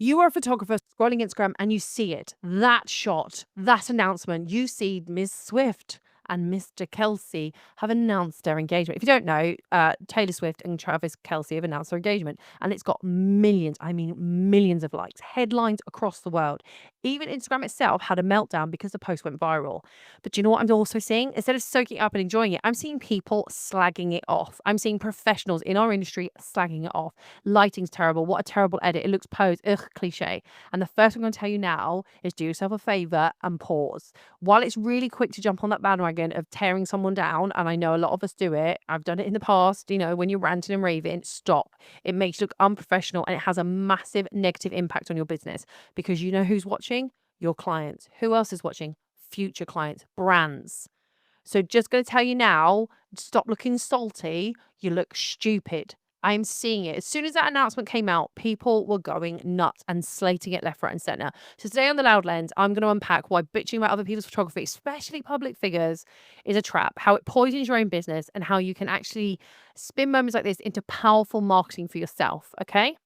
You are a photographer scrolling Instagram and you see it. That shot, that announcement, you see Ms. Swift and Mr. Kelsey have announced their engagement. If you don't know, Taylor Swift and Travis Kelsey have announced their engagement, and it's got millions, I mean millions of likes, headlines across the world. Even Instagram itself had a meltdown because the post went viral. But do you know what I'm also seeing? Instead of soaking it up and enjoying it, I'm seeing people slagging it off. I'm seeing professionals in our industry slagging it off. Lighting's terrible. What a terrible edit. It looks posed. Ugh, cliche. And the first thing I'm going to tell you now is do yourself a favor and pause. While it's really quick to jump on that bandwagon of tearing someone down, and I know a lot of us do it, I've done it in the past, when you're ranting and raving, stop. It makes you look unprofessional and it has a massive negative impact on your business because you know who's watching? Your clients. Who else is watching? Future clients, brands. So just going to tell you now, stop looking salty. You look stupid. I'm seeing it. As soon as that announcement came out, people were going nuts and slating it left, right, and center. So today on The Loud Lens, I'm going to unpack why bitching about other people's photography, especially public figures, is a trap, how it poisons your own business, and how you can actually spin moments like this into powerful marketing for yourself, okay?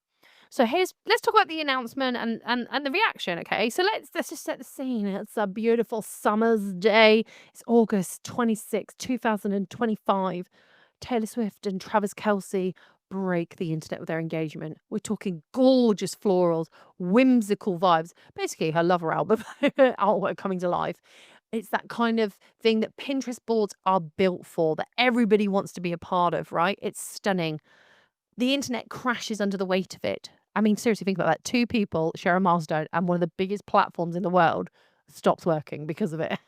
So let's talk about the announcement and the reaction, okay? So let's just set the scene. It's a beautiful summer's day. It's August 26th, 2025. Taylor Swift and Travis Kelsey break the internet with their engagement. We're talking gorgeous florals, whimsical vibes. Basically, her Lover album artwork coming to life. It's that kind of thing that Pinterest boards are built for, that everybody wants to be a part of, right? It's stunning. The internet crashes under the weight of it. I mean, seriously, think about that. Two people share a milestone and one of the biggest platforms in the world stops working because of it.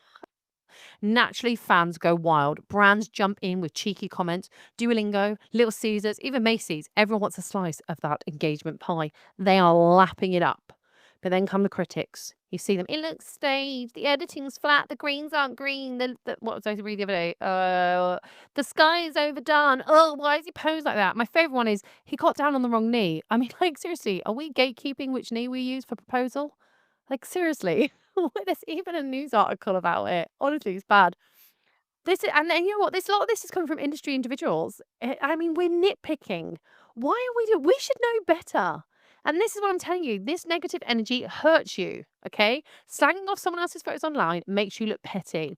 Naturally, fans go wild. Brands jump in with cheeky comments. Duolingo, Little Caesars, even Macy's. Everyone wants a slice of that engagement pie. They are lapping it up. But then come the critics. You see them. It looks staged. The editing's flat. The greens aren't green. What was I reading the other day? The sky is overdone. Oh, why is he posed like that? My favorite one is he got down on the wrong knee. I mean, like, seriously, are we gatekeeping which knee we use for proposal? Like, seriously. There's even a news article about it. Honestly, it's bad. And then you know what? A lot of this is coming from industry individuals. I mean, we're nitpicking. Why are we should know better. And this is what I'm telling you. This negative energy hurts you, okay? Slagging off someone else's photos online makes you look petty.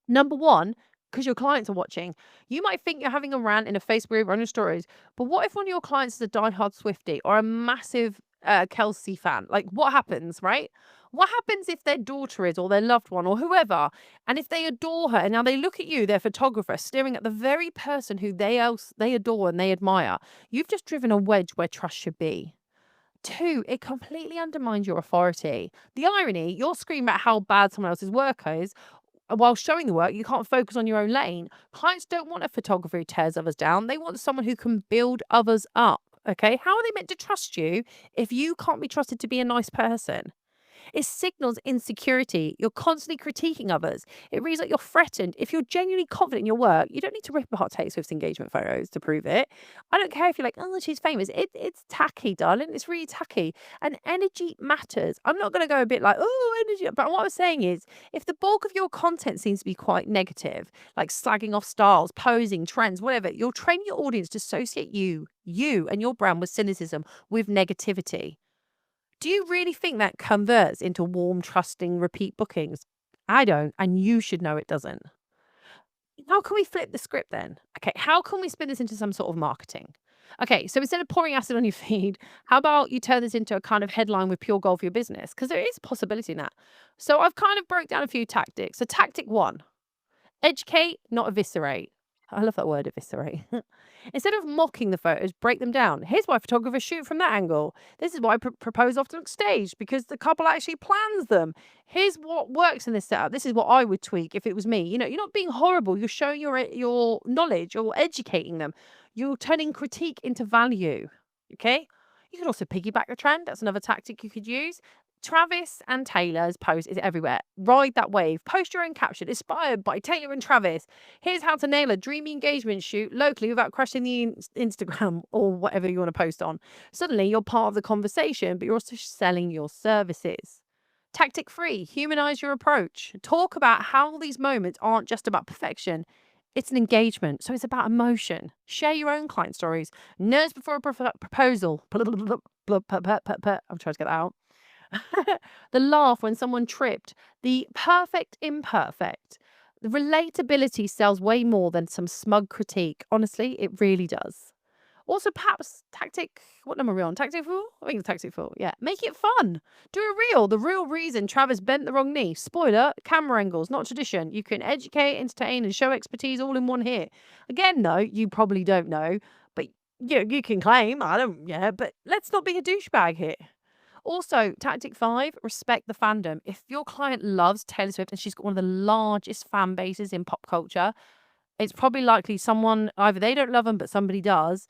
Number one, because your clients are watching. You might think you're having a rant in a Facebook group or on your stories, but what if one of your clients is a diehard Swiftie or a massive Kelsey fan? Like, what happens, right? What happens if their daughter is or their loved one or whoever, and if they adore her, and now they look at you, their photographer, staring at the very person who they adore and they admire? You've just driven a wedge where trust should be. Two, it completely undermines your authority. The irony, you're screaming about how bad someone else's work is, while showing the work, you can't focus on your own lane. Clients don't want a photographer who tears others down. They want someone who can build others up. Okay. How are they meant to trust you if you can't be trusted to be a nice person? It signals insecurity. You're constantly critiquing others. It reads like you're threatened. If you're genuinely confident in your work, you don't need to rip apart Taylor Swift's engagement photos to prove it. I don't care if you're like, oh, she's famous. It's tacky, darling. It's really tacky. And energy matters. I'm not going to go a bit like, oh, energy. But what I'm saying is, if the bulk of your content seems to be quite negative, like slagging off styles, posing, trends, whatever, you'll train your audience to associate you and your brand with cynicism, with negativity. Do you really think that converts into warm, trusting, repeat bookings? I don't, and you should know it doesn't. How can we flip the script then? Okay, how can we spin this into some sort of marketing? Okay, so instead of pouring acid on your feed, how about you turn this into a kind of headline with pure gold for your business? Because there is a possibility in that. So I've kind of broke down a few tactics. So tactic one, educate, not eviscerate. I love that word, eviscerate. Instead of mocking the photos, break them down. Here's why photographers shoot from that angle. This is why propose often look staged, because the couple actually plans them. Here's what works in this setup. This is what I would tweak if it was me. You're not being horrible. You're showing your knowledge. You're educating them. You're turning critique into value. Okay? You can also piggyback the trend. That's another tactic you could use. Travis and Taylor's post is everywhere. Ride that wave. Post your own caption. Inspired by Taylor and Travis. Here's how to nail a dreamy engagement shoot locally without crashing the Instagram or whatever you want to post on. Suddenly, you're part of the conversation, but you're also selling your services. Tactic 3, humanize your approach. Talk about how these moments aren't just about perfection. It's an engagement, so it's about emotion. Share your own client stories. Nerves before a proposal. I'm trying to get that out. The laugh when someone tripped. The perfect imperfect. The relatability sells way more than some smug critique. Honestly, it really does. Also, perhaps tactic. What number are we on? Tactic 4? I think it's tactic 4. Yeah. Make it fun. Do a reel. The real reason Travis bent the wrong knee. Spoiler, camera angles, not tradition. You can educate, entertain, and show expertise all in one hit. Again, though, you probably don't know, but you can claim. I don't, yeah, but let's not be a douchebag here. Also, tactic 5, respect the fandom. If your client loves Taylor Swift and she's got one of the largest fan bases in pop culture, it's probably likely someone, either they don't love them, but somebody does.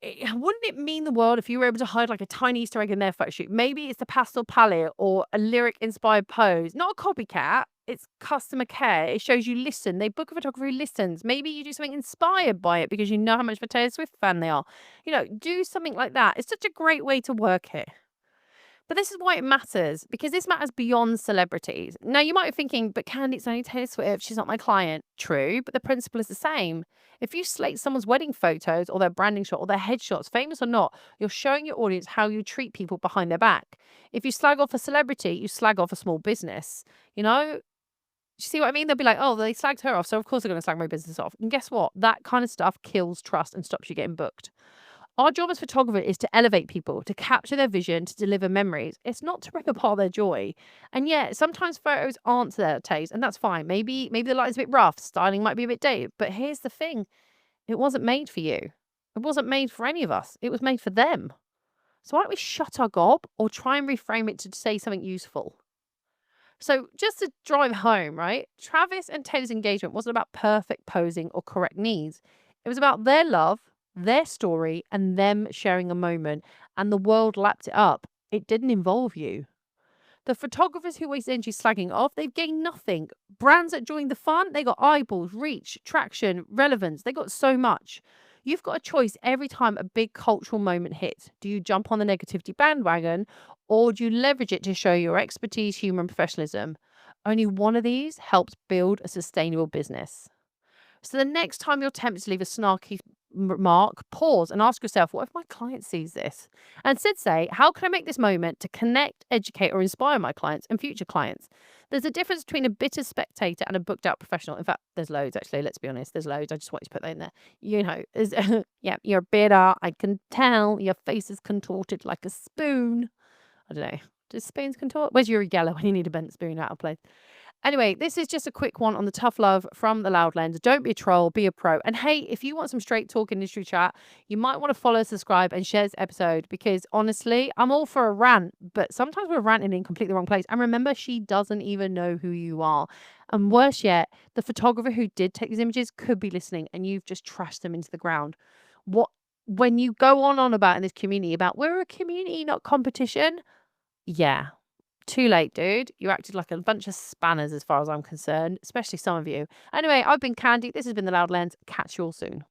Wouldn't it mean the world if you were able to hide like a tiny Easter egg in their photo shoot? Maybe it's the pastel palette or a lyric inspired pose. Not a copycat. It's customer care. It shows you listen. They book a photographer who listens. Maybe you do something inspired by it because you know how much of a Taylor Swift fan they are. Do something like that. It's such a great way to work it. But this is why it matters, because this matters beyond celebrities. Now, you might be thinking, but Candy, it's only Taylor Swift. She's not my client. True, but the principle is the same. If you slate someone's wedding photos or their branding shot or their headshots, famous or not, you're showing your audience how you treat people behind their back. If you slag off a celebrity, you slag off a small business. You see what I mean? They'll be like, oh, they slagged her off, so of course they're going to slag my business off. And guess what? That kind of stuff kills trust and stops you getting booked. Our job as photographers is to elevate people, to capture their vision, to deliver memories. It's not to rip apart their joy. And yeah, sometimes photos aren't to their taste, and that's fine. Maybe the light is a bit rough, styling might be a bit dated. But here's the thing: it wasn't made for you. It wasn't made for any of us. It was made for them. So why don't we shut our gob or try and reframe it to say something useful? So just to drive home, right? Travis and Taylor's engagement wasn't about perfect posing or correct knees. It was about their love, their story, and them sharing a moment. And the world lapped it up. It didn't involve you. The photographers who waste energy slagging off, they've gained nothing. Brands that joined the fun, they got eyeballs, reach, traction, relevance. They got so much. You've got a choice every time a big cultural moment hits. Do you jump on the negativity bandwagon or do you leverage it to show your expertise, humor, and professionalism? Only one of these helps build a sustainable business. So the next time you're tempted to leave a snarky remark, pause and ask yourself, what if my client sees this? And instead say, how can I make this moment to connect, educate, or inspire my clients and future clients? There's a difference between a bitter spectator and a booked out professional. In fact, there's loads, actually. Let's be honest. There's loads. I just wanted to put that in there. Yeah, you're bitter. I can tell. Your face is contorted like a spoon. I don't know. Does spoons contort? Where's Yuri Geller when you need a bent spoon out of place? Anyway, this is just a quick one on the tough love from the Loudlands. Don't be a troll, be a pro. And hey, if you want some straight talk industry chat, you might want to follow, subscribe, and share this episode because honestly, I'm all for a rant, but sometimes we're ranting in completely the wrong place. And remember, she doesn't even know who you are. And worse yet, the photographer who did take these images could be listening and you've just trashed them into the ground. When you go on about in this community about we're a community, not competition. Yeah. Too late, dude. You acted like a bunch of spanners as far as I'm concerned, especially some of you. Anyway, I've been Candy. This has been The Loud Lens. Catch you all soon.